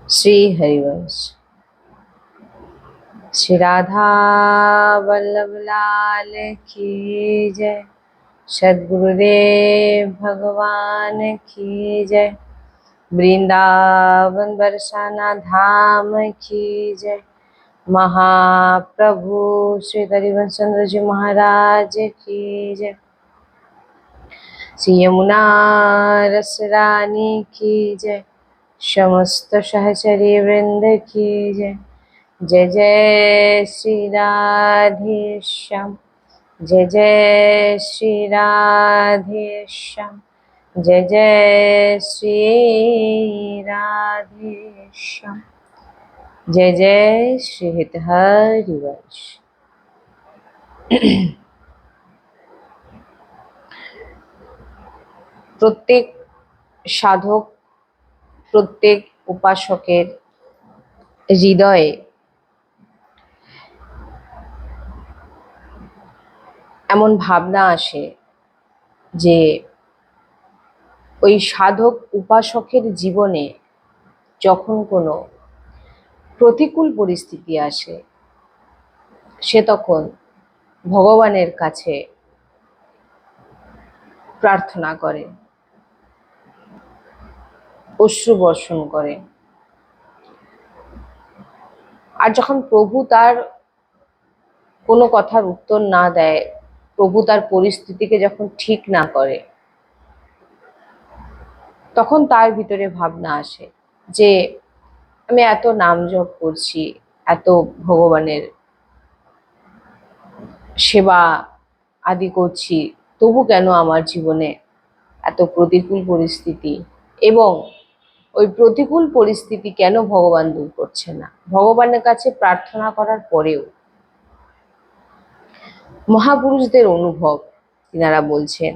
श्री हरिवंश। श्री राधा वल्लभ लाल की जय। सद्गुरुदेव भगवान की जय। वृंदावन बरसाना धाम की जय। महाप्रभु श्री हरिवंश चंद्र जी महाराज की जय। श्री यमुना रस रानी की जय। समस्त सहचरी वृंद की जय। जय जय श्री राधे श्याम। जय जय श्री राधे श्याम। जय जय श्री राधे श्याम। जय जय श्री हित हरिवंश। প্রত্যেক সাধক, প্রত্যেক উপাসকের হৃদয়ে এমন ভাবনা আসে যে ওই সাধক উপাসকের জীবনে যখন কোনো প্রতিকূল পরিস্থিতি আসে, সে তখন ভগবানের কাছে প্রার্থনা করে, অশ্রু বর্ষণ করে। আর যখন প্রভু তার কোনো কথার উত্তর না দেয়, প্রভু তার পরিস্থিতিকে যখন ঠিক না করে, তখন তার ভিতরে ভাবনা আসে যে আমি এত নাম জপ করছি, এত ভগবানের সেবা আদি করছি, তবু কেন আমার জীবনে এত প্রতিকূল পরিস্থিতি, এবং ওই প্রতিকূল পরিস্থিতি কেন ভগবান দূর করছে না। ভগবানের কাছে প্রার্থনা করার পরেও মহাপুরুষদের অনুভব, তিনারা বলছেন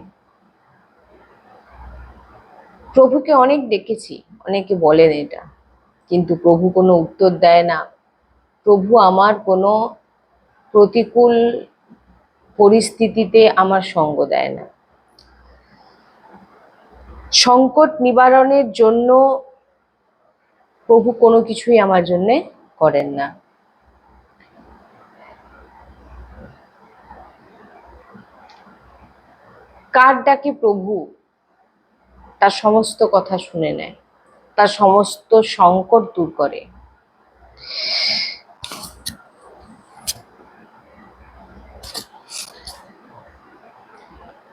প্রভুকে অনেক ডেকেছি, অনেকে বলেন এটা, কিন্তু প্রভু কোনো উত্তর দেয় না। প্রভু আমার কোনো প্রতিকূল পরিস্থিতিতে আমার সঙ্গ দেয় না। সংকট নিবারণের জন্য প্রভু কোনো কিছুই আমার জন্য করেন না। কার ডাকে প্রভু তার সমস্ত কথা শুনে নেয়, তার সমস্ত সংকট দূর করে।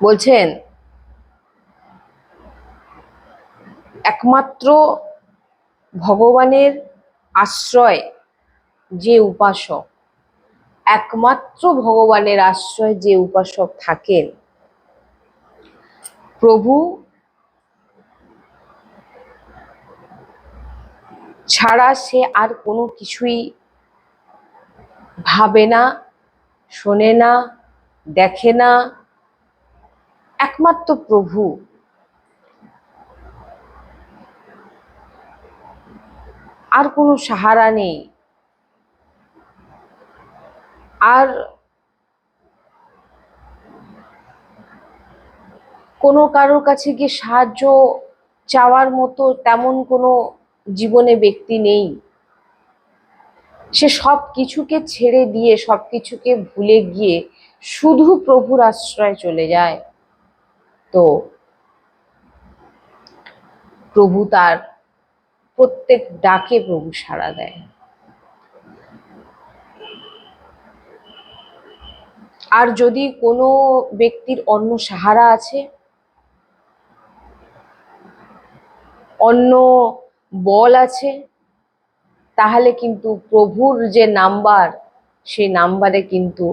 বলছেন একমাত্র ভগবানের আশ্রয় যে উপাসক, একমাত্র ভগবানের আশ্রয় যে উপাসক থাকেন, প্রভু ছাড়া সে আর কোনো কিছুই ভাবে না, শোনে না, দেখে না। একমাত্র প্রভু। আর কোনো সাহারা নেই। আর কোনো কারোর কাছে গিয়ে সাহায্য চাওয়ার মতো তেমন কোনো জীবনে ব্যক্তি নেই। সে সব কিছুকে ছেড়ে দিয়ে, সব কিছুকে ভুলে গিয়ে শুধু প্রভুর আশ্রয় চলে যায়। তো প্রভু তার প্রত্যেক ডাকে প্রভু সাড়া দেয়। আর যদি কোনো ব্যক্তির অন্য সাহারা আছে, অন্য বল আছে, তাহলে কিন্তু প্রভুর যে নাম্বার, সেই নাম্বারে কিন্তু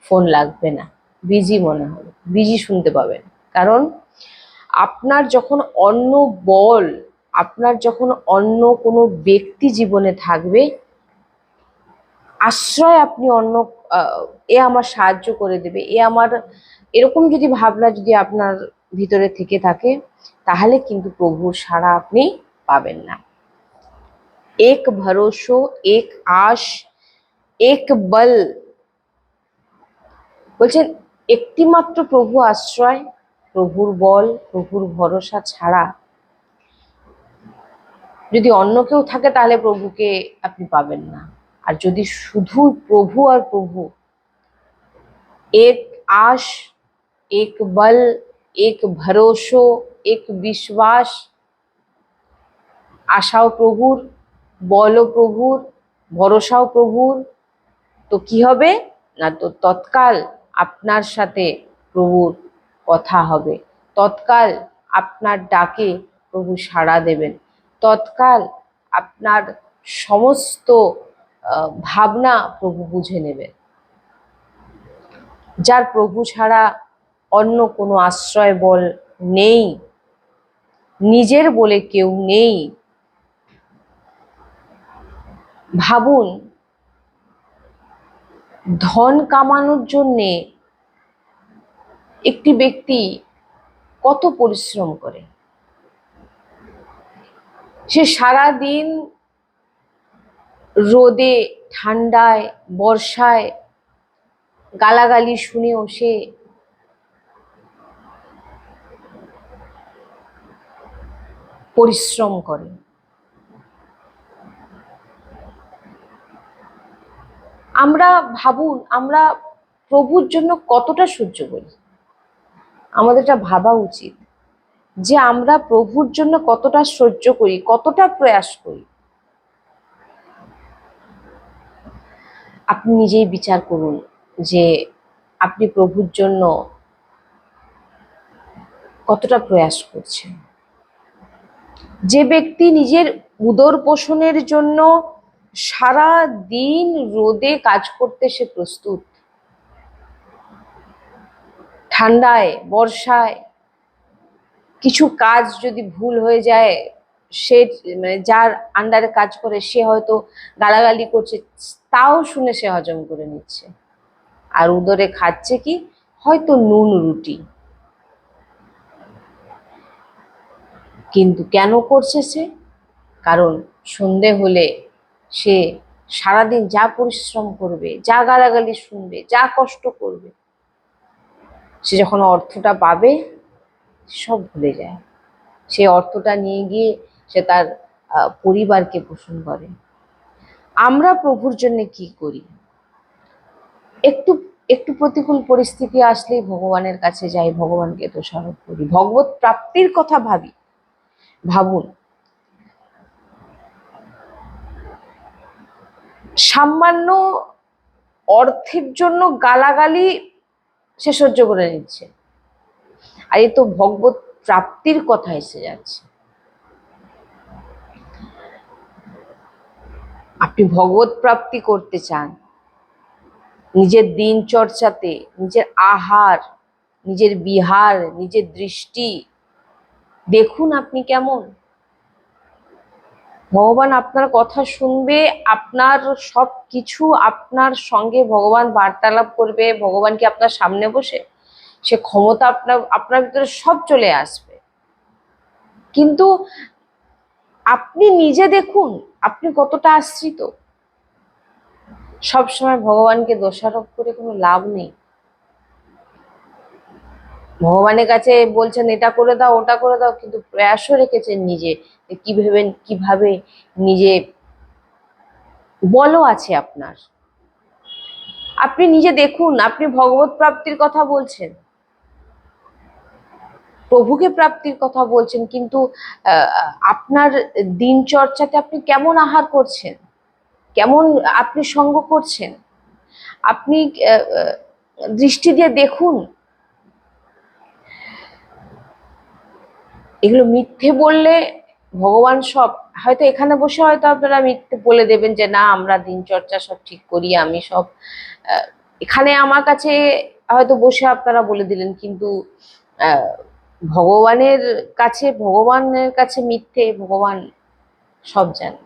ফোন লাগবে না, বিজি মনে হবে, বিজি শুনতে পাবেন। কারণ আপনার যখন অন্য বল, আপনার যখন অন্য কোনো ব্যক্তি জীবনে থাকবে, আশ্রয় আপনি অন্য এ আমার সাহায্য করে দেবে, এ আমার, এরকম যদি ভাবনা যদি আপনার ভিতরে থেকে থাকে, তাহলে কিন্তু প্রভুর সাড়া আপনি পাবেন না। এক ভরসা, এক আশ, এক বল। বলছেন একটি মাত্র প্রভু আশ্রয়, প্রভুর বল, প্রভুর ভরসা ছাড়া যদি অন্য কেউ থাকে তাহলে প্রভুকে আপনি পাবেন না। আর যদি শুধু প্রভু আর প্রভু, এক আশ, এক বল, এক ভরসো, এক বিশ্বাস, আশাও প্রভুর, বলও প্রভুর, ভরসাও প্রভুর, তো কি হবে না, তো তৎকাল আপনার সাথে প্রভুর কথা হবে, তৎকাল আপনার ডাকে প্রভু সাড়া দেবেন, তৎকাল আপনার সমস্ত ভাবনা প্রভু বুঝে নেবেন। যার প্রভু ছাড়া অন্য কোনো আশ্রয় বল নেই, নিজের বলে কেউ নেই। ভাবুন, ধন কামানোর জন্যে একটি ব্যক্তি কত পরিশ্রম করে। সে সারাদিন রোদে, ঠান্ডায়, বর্ষায় গালাগালি শুনেও সে পরিশ্রম করে। আমরা ভাবুন, আমরা প্রভুর জন্য কতটা সহ্য করি। আমাদের এটা ভাবা উচিত যে আমরা প্রভুর জন্য কতটা সহ্য করি, কতটা প্রয়াস করি। আপনি নিজেই বিচার করুন যে আপনি প্রভুর জন্য কতটা প্রয়াস করছেন। যে ব্যক্তি নিজের উদর পোষণের জন্য সারা দিন রোদে কাজ করতে সে প্রস্তুত, ঠান্ডায়, বর্ষায় কিছু কাজ যদি ভুল হয়ে যায়, সে মানে যার আন্ডারে কাজ করে সে হয়তো গালাগালি করছে, তাও শুনে সে হজম করে নিচ্ছে। আর উদরে খাচ্ছে কি, হয়তো নুন রুটি। কিন্তু কেন করছে সে? কারণ সন্ধে হলে সে সারাদিন যা পরিশ্রম করবে, যা গালাগালি শুনবে, যা কষ্ট করবে, সে যখন অর্থটা পাবে সব ভুলে যায়। সে অর্থটা নিয়ে গিয়ে সে তার পরিবারকে পোষণ করে। আমরা প্রভুর জন্য কি করি? একটু একটু প্রতিকূল পরিস্থিতি আসলেই ভগবানের কাছে যাই, ভগবানকে দোষারোপ করি, ভগবত প্রাপ্তির কথা ভাবি। ভাবুন, সামান্য অর্থের জন্য গালাগালি সে সহ্য করে নিচ্ছে, আর এ তো ভগবত প্রাপ্তির কথা এসে যাচ্ছে। আপনি ভগবত প্রাপ্তি করতে চান, নিজের দিন চর্চাতে, নিজের আহার, নিজের বিহার, নিজের দৃষ্টি দেখুন আপনি কেমন। ভগবান আপনার কথা শুনবে, আপনার সব কিছু আপনার সঙ্গে ভগবান বার্তালাপ করবে, ভগবান কি আপনার সামনে বসে, সে ক্ষমতা আপনার আপনার ভিতরে সব চলে আসবে। কিন্তু আপনি নিজে দেখুন আপনি কতটা আশ্রিত। সবসময় ভগবানকে দোষারোপ করে কোনো লাভ নেই। ভগবানের কাছে বলছেন এটা করে দাও, ওটা করে দাও, কিন্তু প্রয়াসও রেখেছেন নিজে কিভাবে নিজে বলও আছে আপনার। আপনি নিজে দেখুন, আপনি ভগবত প্রাপ্তির কথা বলছেন, প্রভুকে প্রাপ্তির কথা বলছেন, কিন্তু আপনার দিনচর্চাতে আপনি কেমন আহার করছেন, কেমন আপনি সঙ্গ করছেন, আপনি দৃষ্টি দিয়ে দেখুন। এগুলো মিথ্যে বললে ভগবান সব, হয়তো এখানে বসে হয়তো আপনারা মিথ্যে বলে দেবেন যে না আমরা দিনচর্চা সব ঠিক করি, আমি সব এখানে আমার কাছে হয়তো বসে আপনারা বলে দিলেন, কিন্তু ভগবানের কাছে মিথ্যে, ভগবান সব জানেন।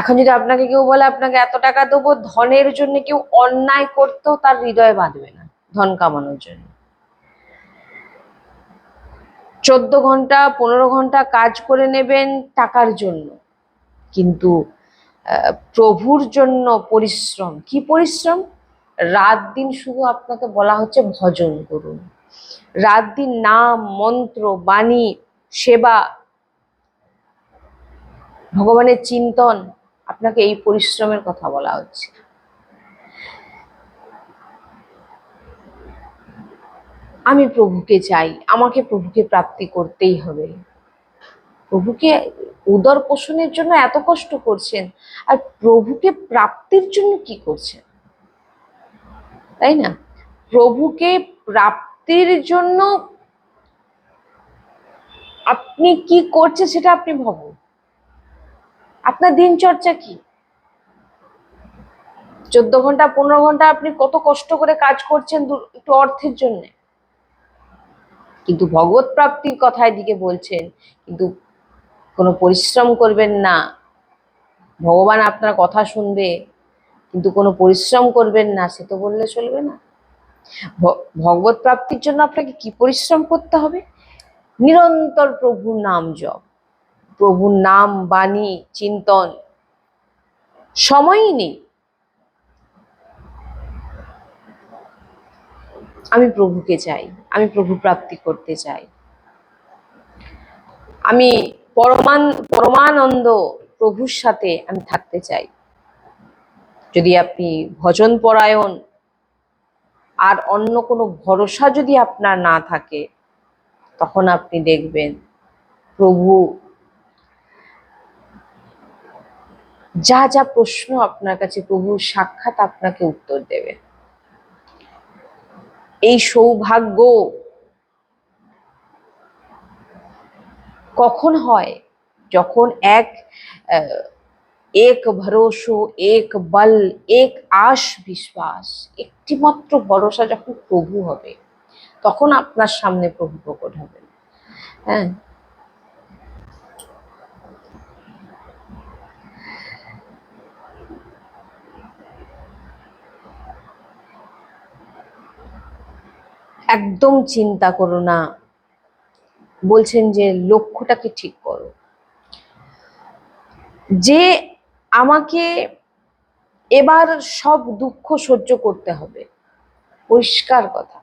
এখন যদি আপনাকে কেউ বলে আপনাকে এত টাকা দেবো, ধনের জন্য কেউ অন্যায় করতেও তার হৃদয় বাঁধবে না ধন কামানোর জন্য। 14 ঘন্টা 15 ঘন্টা কাজ করে নেবেন টাকার জন্য, কিন্তু প্রভুর জন্য পরিশ্রম, কি পরিশ্রম? রাত দিন শুধু আপনাকে বলা হচ্ছে ভজন করুন, রাত দিন নাম, মন্ত্র, বাণী, সেবা ভগবানের চিন্তন, আপনাকে এই পরিশ্রমের কথা বলা হচ্ছে। আমি প্রভুকে চাই, আমাকে প্রভুকে প্রাপ্তি করতেই হবে। প্রভুকে উদর পোষণের জন্য এত কষ্ট করছেন, আর প্রভুকে প্রাপ্তির জন্য কি করছেন, তাই না? প্রভুকে প্রাপ্তির জন্য আপনি কি করছেন সেটা আপনি ভাবুন। আপনার দিনচর্চা কি? 14 ঘন্টা 15 ঘন্টা আপনি কত কষ্ট করে কাজ করছেন একটু অর্থের জন্য, কিন্তু ভগবত প্রাপ্তির কথা এদিকে বলছেন, কিন্তু কোনো পরিশ্রম করবেন না। ভগবান আপনার কথা শুনবে, কিন্তু কোনো পরিশ্রম করবেন না, সে তো বললে চলবে না। ভগবত প্রাপ্তির জন্য আপনাকে কি পরিশ্রম করতে হবে? নিরন্তর প্রভুর নাম জপ, প্রভুর নাম বাণী চিন্তন, সময়ই নেই। আমি প্রভুকে চাই, আমি প্রভু প্রাপ্তি করতে চাই, আমি পরমানন্দ প্রভুর সাথে আমি থাকতে চাই। যদি আপনি ভজন পরায়ণ আর অন্য কোনো ভরসা যদি আপনার না থাকে, তখন আপনি দেখবেন প্রভু যা যা প্রশ্ন আপনার কাছে, প্রভু সাক্ষাৎ আপনাকে উত্তর দেবে। এই সৌভাগ্য কখন হয়? যখন এক ভরসা, এক বল, এক আশ বিশ্বাস, একটি মাত্র ভরসা যখন প্রভু হবে, তখন আপনার সামনে প্রভু প্রকট হবে। হ্যাঁ, একদম চিন্তা করো না। বলছেন যে লক্ষ্যটাকে ঠিক করো, যে আমাকে এবার সব দুঃখ সহ্য করতে হবে। পরিষ্কার কথা।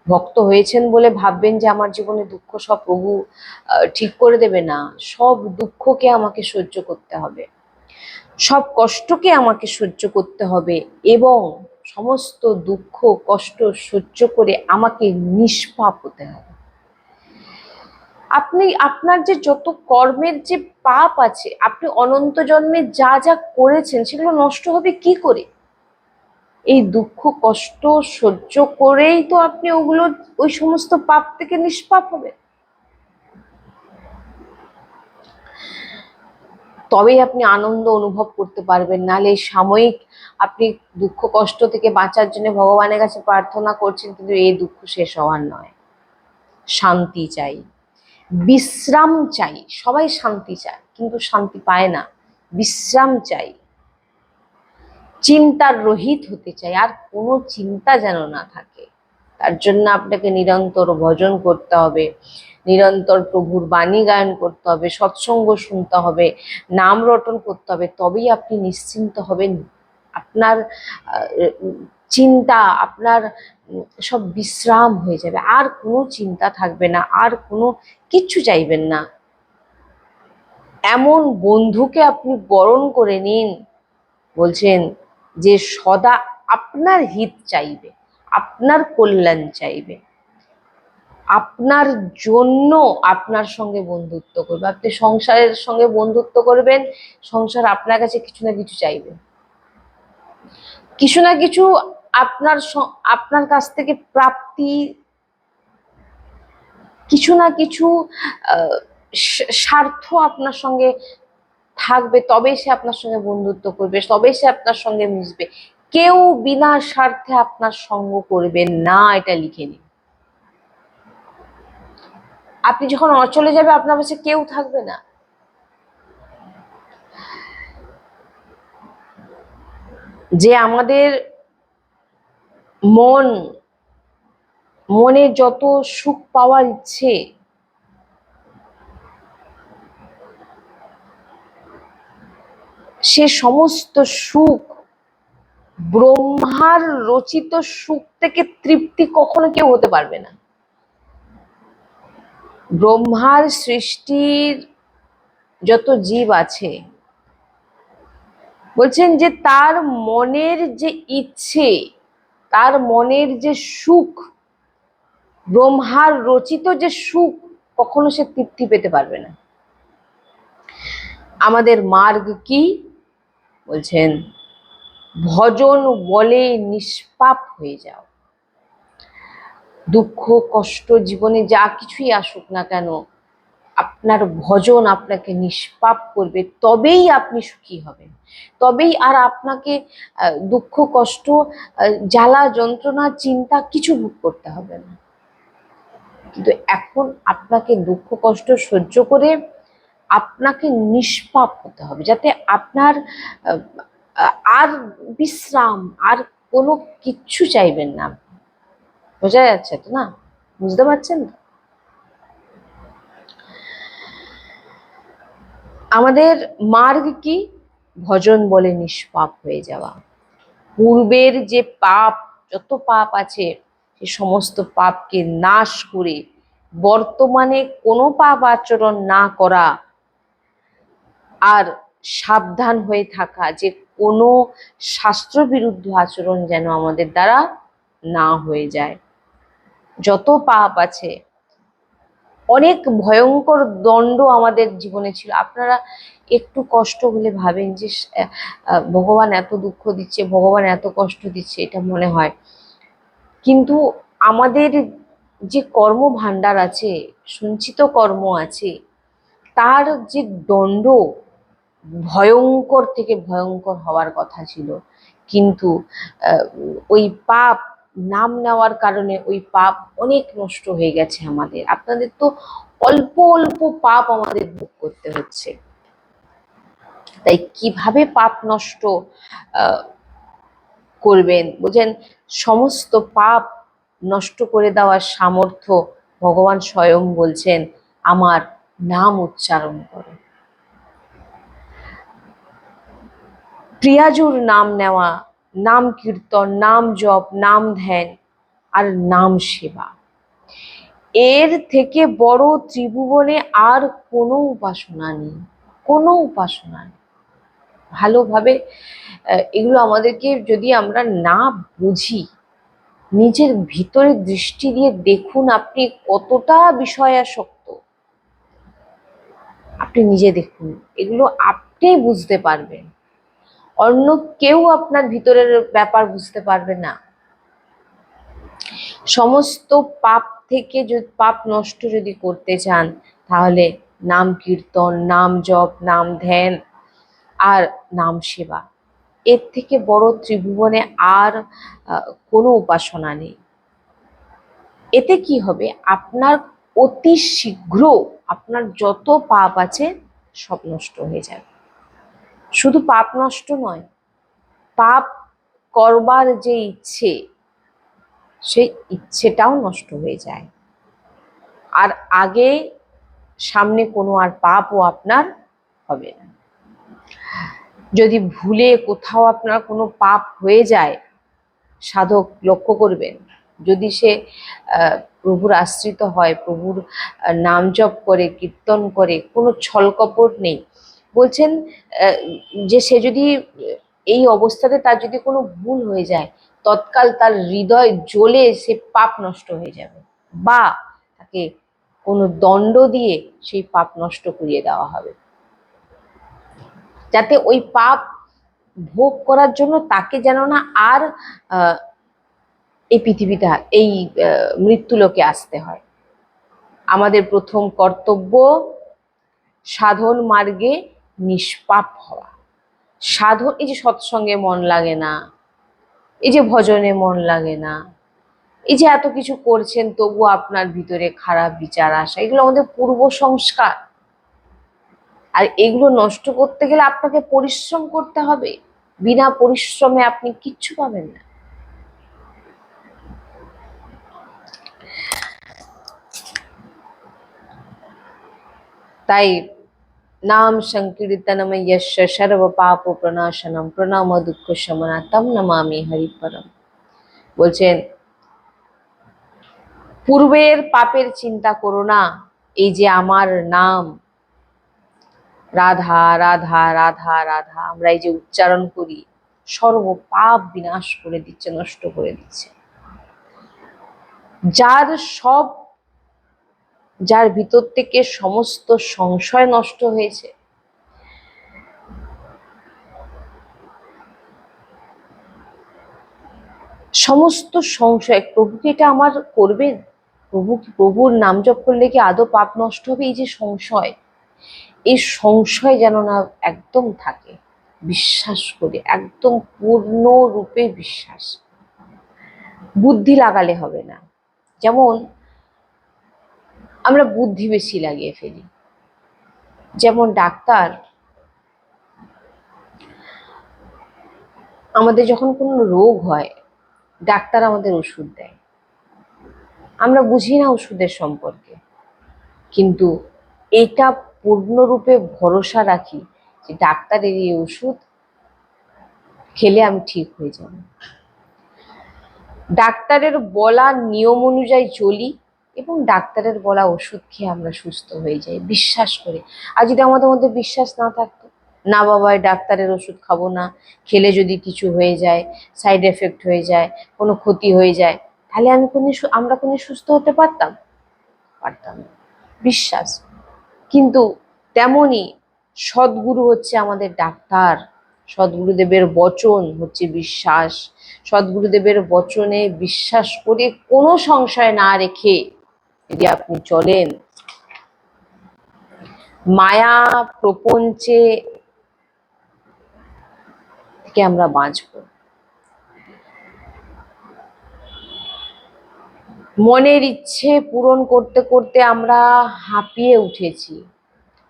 ভক্ত হয়েছেন বলে ভাববেন যে আমার জীবনে দুঃখ সব প্রভু ঠিক করে দেবে না। সব দুঃখকে আমাকে সহ্য করতে হবে, সব কষ্টকে আমাকে সহ্য করতে হবে, এবং সমস্ত দুঃখ কষ্ট সহ্য করে আমাকে নিষ্পাপ হতে হবে। আপনি আপনার যে যত কর্মের যে পাপ আছে, আপনি অনন্ত জন্মে যা যা করেছেন, সেগুলো নষ্ট হবে কি করে? এই দুঃখ কষ্ট সহ্য করেই তো আপনি ওই সমস্ত পাপ থেকে নিষ্পাপ হবে। তবেই আপনি আনন্দ অনুভব করতে পারবেন। নাহলে এই সাময়িক আপনি দুঃখ কষ্ট থেকে বাঁচার জন্য ভগবানের কাছে প্রার্থনা করছেন, কিন্তু এই দুঃখ শেষ হওয়ার নয়। শান্তি চাই, বিশ্রাম চাই। সবাই শান্তি চায়, কিন্তু শান্তি পায় না। বিশ্রাম চাই, চিন্তার রহিত হতে চাই, আর কোনো চিন্তা যেন না থাকে। তার জন্য আপনাকে নিরন্তর ভজন করতে হবে, নিরন্তর প্রভুর বাণী গায়ন করতে হবে, সৎসঙ্গ শুনতে হবে, নাম রটন করতে হবে। তবেই আপনি নিশ্চিন্ত হবেন। আপনার চিন্তা, আপনার সব বিশ্রাম হয়ে যাবে, আর কোনো চিন্তা থাকবে না, আর কোনো কিচ্ছু চাইবেন না। এমন বন্ধুকে আপনি বরণ করে নিন, বলছেন যে সদা আপনার হিত চাইবে, আপনার কল্যাণ চাইবে, আপনার জন্য আপনার সঙ্গে বন্ধুত্ব করবে। আপনি সংসারের সঙ্গে বন্ধুত্ব করবেন, সংসার আপনার কাছে কিছু না কিছু চাইবে, কিছু না কিছু আপনার কাছ থেকে প্রাপ্তি, কিছু না কিছু স্বার্থ আপনার সঙ্গে থাকবে। তবেই সে আপনার সঙ্গে বন্ধুত্ব করবে, তবেই সে আপনার সঙ্গে মিশবে। কেউ বিনা স্বার্থে আপনার সঙ্গ করবেন না, এটা লিখে নিন। আপনি যখন অচলে যাবে, আপনার কাছে কেউ থাকবে না। যে আমাদের মনে যত সুখ পাওয়ার ইচ্ছে, সে সমস্ত সুখ, ব্রহ্মার রচিত সুখ থেকে তৃপ্তি কখনো কেউ হতে পারবে না। ব্রহ্মার সৃষ্টির যত জীব আছে, বলছেন যে তার মনের যে ইচ্ছে, তার মনের যে সুখ, ব্রহ্মার রচিত যে সুখ, কখনো সে তৃপ্তি পেতে পারবে না। আমাদের মার্গ কি? বলছেন ভজন বলে নিষ্পাপ হয়ে যাও। দুঃখ কষ্ট জীবনে যা কিছুই আসুক না কেন, আপনার ভজন আপনাকে নিষ্পাপ করবে, তবেই আপনি সুখী হবেন, তবেই আর আপনাকে দুঃখ কষ্ট, জ্বালা যন্ত্রণা চিন্তা কিছু ভোগ করতে হবে না। কিন্তু এখন আপনাকে দুঃখ কষ্ট সহ্য করে আপনাকে নিষ্পাপ হতে হবে, যাতে আপনার আর বিশ্রাম, আর কোনো কিচ্ছু চাইবেন না। বোঝা যাচ্ছে তো না? বুঝতে পারছেন? আমাদের মার্গ কি? ভজন বলে নিষ্পাপ হয়ে যাওয়া। পূর্বের যে পাপ, যত পাপ আছে, সে সমস্ত পাপকে নাশ করে বর্তমানে কোনো পাপ আচরণ না করা, আর সাবধান হয়ে থাকা যে কোনো শাস্ত্রবিরুদ্ধ আচরণ যেন আমাদের দ্বারা না হয়ে যায়। যত পাপ আছে, অনেক ভয়ঙ্কর দণ্ড আমাদের জীবনে ছিল। আপনারা একটু কষ্ট হলে ভাবেন যে ভগবান এত দুঃখ দিচ্ছে, ভগবান এত কষ্ট দিচ্ছে, এটা মনে হয়। কিন্তু আমাদের যে কর্ম ভাণ্ডার আছে, সঞ্চিত কর্ম আছে, তার যে দণ্ড ভয়ঙ্কর থেকে ভয়ঙ্কর হওয়ার কথা ছিল, কিন্তু ওই পাপ নাম নেওয়ার কারণে ওই পাপ অনেক নষ্ট হয়ে গেছে আমাদের। আপনাদের তো অল্প অল্প পাপ আমাদের ভোগ করতে হচ্ছে। তাই কিভাবে পাপ নষ্ট করবেন? বুঝেন, সমস্ত পাপ নষ্ট করে দেওয়ার সামর্থ্য ভগবান স্বয়ং বলছেন, আমার নাম উচ্চারণ করো। প্রিয়াজুর নাম নেওয়া, নাম কীর্তন, নাম জপ, নাম ধ্যান আর নাম সেবা, এর থেকে বড় ত্রিভুবনে আর কোনো উপাসনা নেই, কোনো উপাসনা নেই। ভালোভাবে এগুলো আমাদেরকে যদি আমরা না বুঝি, নিজের ভিতরে দৃষ্টি দিয়ে দেখুন আপনি কতটা বিষয়াসক্ত, আপনি নিজে দেখুন, এগুলো আপনি বুঝতে পারবেন, অন্য কেউ আপনার ভিতরের ব্যাপার বুঝতে পারবে না। সমস্ত পাপ থেকে যদি পাপ নষ্ট যদি করতে চান, তাহলে নাম কীর্তন, নাম জপ, নাম ধ্যান আর নাম সেবা, এর থেকে বড় ত্রিভুবনে আর কোনো উপাসনা নেই। এতে কি হবে? আপনার অতি শীঘ্র আপনার যত পাপ আছে সব নষ্ট হয়ে যাবে। শুধু পাপ নষ্ট নয়, পাপ করবার যে ইচ্ছে, সেই ইচ্ছেটাও নষ্ট হয়ে যায়। আর আগে সামনে কোনো আর পাপও আপনার হবে না। যদি ভুলে কোথাও আপনার কোনো পাপ হয়ে যায়, সাধক লক্ষ্য করবেন, যদি সে প্রভুর আশ্রিত হয়, প্রভুর নাম জপ করে, কীর্তন করে, কোনো ছলকপট নেই, বলছেন যে সে যদি এই অবস্থাতে তার যদি কোনো ভুল হয়ে যায়, তৎকাল তার হৃদয় জ্বলে সে পাপ নষ্ট হয়ে যাবে, বা তাকে কোনো দণ্ড দিয়ে সেই পাপ নষ্ট করিয়ে দেওয়া হবে, যাতে ওই পাপ ভোগ করার জন্য তাকে যেন না আর এই পৃথিবীতে, এই মৃত্যুলোকে আসতে হয়। আমাদের প্রথম কর্তব্য সাধন মার্গে নিষ্পাপ হওয়া। সাধন, এই যে সৎসঙ্গে মন লাগে না, এই যে ভজনে মন লাগে না, এই যে এত কিছু করছেন তবু আপনার ভিতরে খারাপ বিচার আসা, এগুলো আমাদের পূর্ব সংস্কার। আর এগুলো নষ্ট করতে গেলে আপনাকে পরিশ্রম করতে হবে, বিনা পরিশ্রমে আপনি কিচ্ছু পাবেন না। তাই নাম সংকীর্তনম যস্য সর্ব পাপ প্রণাশনম প্রণাম দুঃখ শমনা তম নমামি হরিপরম। বলছেন পূর্বের পাপের চিন্তা করো না, এই যে আমার নাম, রাধা রাধা রাধা রাধা আমরা এই যে উচ্চারণ করি, সর্ব পাপ বিনাশ করে দিচ্ছে, নষ্ট করে দিচ্ছে। যার সব, যার ভিতর থেকে সমস্ত সংশয় নষ্ট হয়েছে, সমস্ত সংশয়, প্রভু কি এটা আমার করবেন, প্রভুর নাম জপ করলে কি আদৌ পাপ নষ্ট হবে, এই যে সংশয়, এই সংশয় যেন না একদম থাকে। বিশ্বাস করে, একদম পূর্ণরূপে বিশ্বাস, বুদ্ধি লাগালে হবে না। যেমন আমরা বুদ্ধি বেশি লাগিয়ে ফেলি। যেমন ডাক্তার আমাদের যখন কোনো রোগ হয়, ডাক্তার আমাদের ওষুধ দেয়, আমরা বুঝি না ওষুধের সম্পর্কে, কিন্তু এটা পূর্ণরূপে ভরসা রাখি যে ডাক্তারের এই ওষুধ খেলে আমি ঠিক হয়ে যাব। ডাক্তারের বলা নিয়ম অনুযায়ী চলি এবং ডাক্তারের বলা ওষুধ খেয়ে আমরা সুস্থ হয়ে যাই বিশ্বাস করে। আর যদি আমাদের মধ্যে বিশ্বাস না থাকতো, না বাবা ডাক্তারের ওষুধ খাবো না, খেলে যদি কিছু হয়ে যায়, সাইড এফেক্ট হয়ে যায়, কোনো ক্ষতি হয়ে যায়, তাহলে আমরা কোনো সুস্থ হতে পারতাম? পারতাম না। বিশ্বাস। কিন্তু তেমনই সদ্গুরু হচ্ছে আমাদের ডাক্তার, সদ্গুরুদেবের বচন হচ্ছে বিশ্বাস। সদ্গুরুদেবের বচনে বিশ্বাস করে কোনো সংশয় না রেখে যদি আপনি চলেন, মায়া প্রপঞ্চে থেকে আমরা বাঁচব। মনের ইচ্ছে পূরণ করতে করতে আমরা হাঁপিয়ে উঠেছি।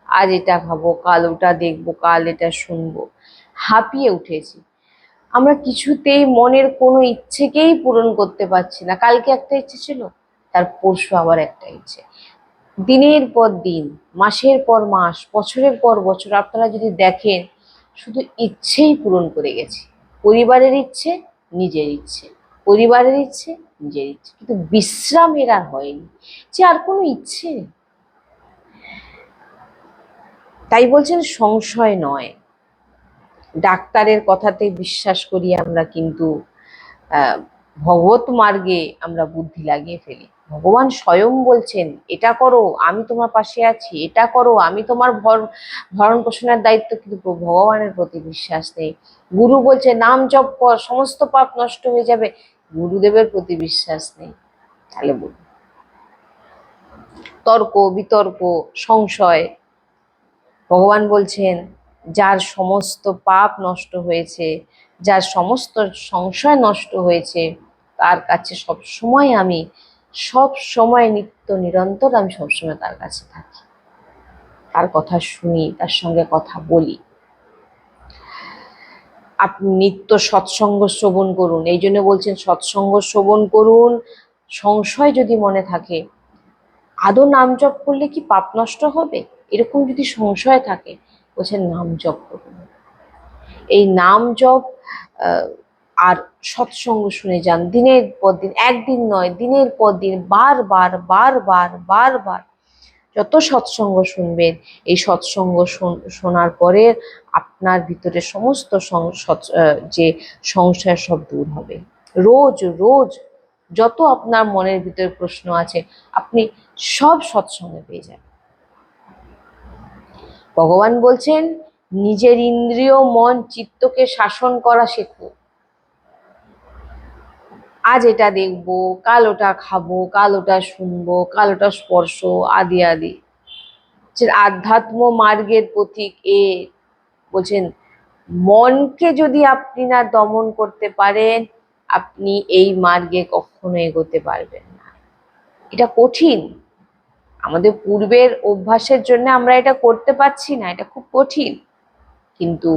আজ এটা খাবো, কাল ওটা দেখবো, কাল এটা শুনবো, হাঁপিয়ে উঠেছি। আমরা কিছুতেই মনের কোনো ইচ্ছেকেই পূরণ করতে পারছি না। কালকে একটা ইচ্ছে ছিল, তার পরশু আবার একটা ইচ্ছে। দিনের পর দিন, মাসের পর মাস, বছরের পর বছর আপনারা যদি দেখেন, শুধু ইচ্ছেই পূরণ করে গেছি। পরিবারের ইচ্ছে, নিজের ইচ্ছে, পরিবারের ইচ্ছে, নিজের ইচ্ছে, কিন্তু বিশ্রামের আর হয়নি, যে আর কোনো ইচ্ছে নেই। তাই বলছেন সংশয় নয়, ডাক্তারের কথাতে বিশ্বাস করি আমরা, কিন্তু ভগবত মার্গে আমরা বুদ্ধি লাগিয়ে ফেলি। ভগবান স্বয়ং বলছেন এটা করো, আমি তোমার পাশে আছি, এটা করো, আমি তোমার ভরণ পোষণের দায়িত্ব, কিন্তু ভগবানের প্রতি বিশ্বাস নেই। গুরু বলছে নাম জপ কর, সমস্ত পাপ নষ্ট হয়ে যাবে, গুরুদেবের প্রতি বিশ্বাস নেই। তাহলে বলুন, তর্ক বিতর্ক, সংশয়। ভগবান বলছেন যার সমস্ত পাপ নষ্ট হয়েছে, যার সমস্ত সংশয় নষ্ট হয়েছে, তার কাছে সব সময় আমি, সব সময় নিত্য নিরন্তর আমি সবসময় তার কাছে থাকি, তার কথা শুনি, তার সঙ্গে কথা বলি। আপনি নিত্য সৎসঙ্গ শ্রবণ করুন, এই জন্য বলছেন সৎসঙ্গ শ্রবণ করুন। সংশয় যদি মনে থাকে, আদৌ নাম জপ করলে কি পাপ নষ্ট হবে, এরকম যদি সংশয় থাকে, বলছেন নাম জপ করুন। এই নাম জপ আর সৎসঙ্গ শুনে যান, দিনের পর দিন, একদিন নয়, দিনের পর দিন, বারবার বারবার বারবার যত সৎসঙ্গ শুনবেন, এই সৎসঙ্গ শোনার পরে আপনার ভিতরে সমস্ত যে সংশয় সব দূর হবে। রোজ রোজ যত আপনার মনের ভিতরে প্রশ্ন আছে, আপনি সব সৎসঙ্গে পেয়ে যাবেন। ভগবান বলছেন নিজের ইন্দ্রিয় মন চিত্তকে শাসন করা শেখো। আজ এটা দেখবো, কাল ওটা খাবো, কাল ওটা শুনবো, কাল ওটা স্পর্শ, আদি আদি। আধ্যাত্ম মার্গের পথিক এ বলছেন, মনকে যদি আপনি না দমন করতে পারেন, আপনি এই মার্গে কখনো এগোতে পারবেন না। এটা কঠিন, আমাদের পূর্বের অভ্যাসের জন্য আমরা এটা করতে পারছি না, এটা খুব কঠিন। কিন্তু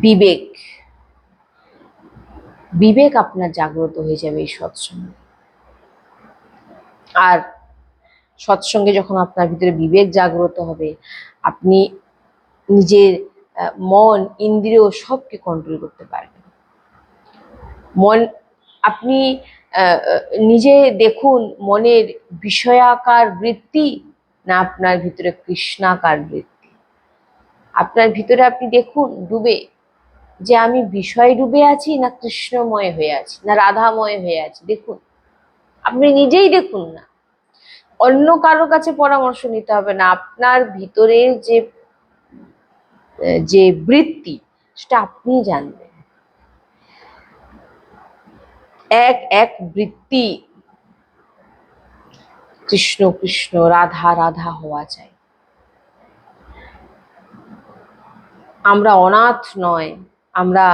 বিবেক, বিবেক আপনার জাগ্রত হয়ে যাবে এই সৎসঙ্গে। আর সৎসঙ্গে যখন আপনার ভিতরে বিবেক জাগ্রত হবে, আপনি নিজের মন ইন্দ্রিয় সবকে কন্ট্রোল করতে পারবেন। মন, আপনি নিজে দেখুন মনের বিষয়াকার বৃত্তি না আপনার ভিতরে কৃষ্ণাকার বৃত্তি? আপনার ভিতরে আপনি দেখুন ডুবে, যে আমি বিষয় ডুবে আছি না কৃষ্ণময় হয়ে আছি না রাধাময় হয়ে আছি। দেখুন, আপনি নিজেই দেখুন না, অন্য কারোর কাছে পরামর্শ নিতে হবে না। আপনার ভিতরের যে যে বৃত্তি, সেটা আপনি জানবেন। এক এক বৃত্তি কৃষ্ণ কৃষ্ণ, রাধা রাধা হওয়া চাই। আমরা অনাথ নয়, আমরা,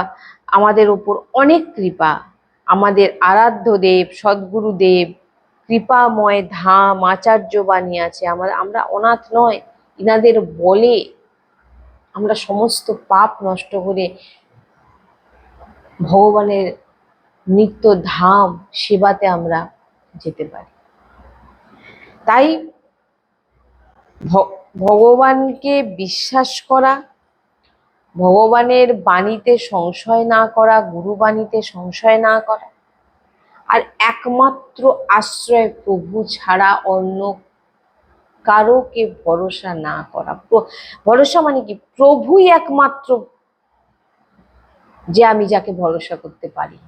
আমাদের ওপর অনেক কৃপা। আমাদের আরাধ্য দেব সদ্গুরুদেব কৃপাময় ধাম আচার্য বানিয়েছে। আমরা অনাথ নয়, ইনাদের বলে আমরা সমস্ত পাপ নষ্ট করে ভগবানের নিত্য ধাম সেবাতে আমরা যেতে পারি। তাই ভগবানকে বিশ্বাস করা, ভগবানের বাণীতে সংশয় না করা, গুরু বাণীতে সংশয় না করা, আর একমাত্র আশ্রয় প্রভু ছাড়া অন্য কারোকে ভরসা না করা। ভরসা মানে কি? প্রভুই একমাত্র যে আমি যাকে ভরসা করতে পারি,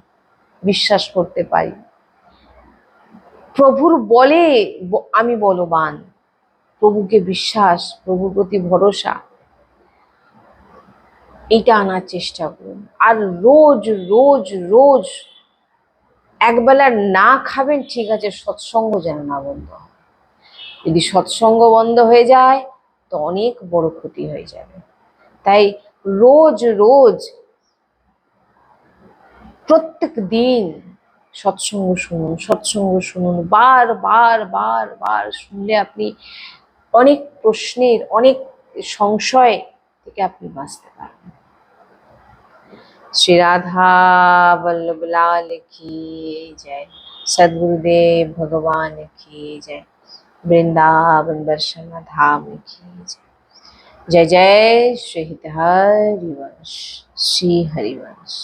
বিশ্বাস করতে পারি। প্রভুর বলে আমি বলবান। প্রভুকে বিশ্বাস, প্রভুর প্রতি ভরসা, এইটা আনার চেষ্টা করুন। আর রোজ রোজ রোজ একবেলা না খাবেন ঠিক আছে, সৎসঙ্গ যেন না বন্ধ হয়। যদি সৎসঙ্গ বন্ধ হয়ে যায় তো অনেক বড় ক্ষতি হয়ে যাবে। তাই রোজ রোজ প্রত্যেক দিন সৎসঙ্গ শুনুন, সৎসঙ্গ শুনুন, বার বার বার বার শুনলে আপনি অনেক প্রশ্নের, অনেক সংশয় থেকে আপনি বাঁচতে পারবেন। श्री राधा वल्लभ लाल की जय, सद्गुरुदेव भगवान की जय, वृंदावन वर्षण धाम की जय। जय जय श्री हरिवंश, श्री हरिवंश।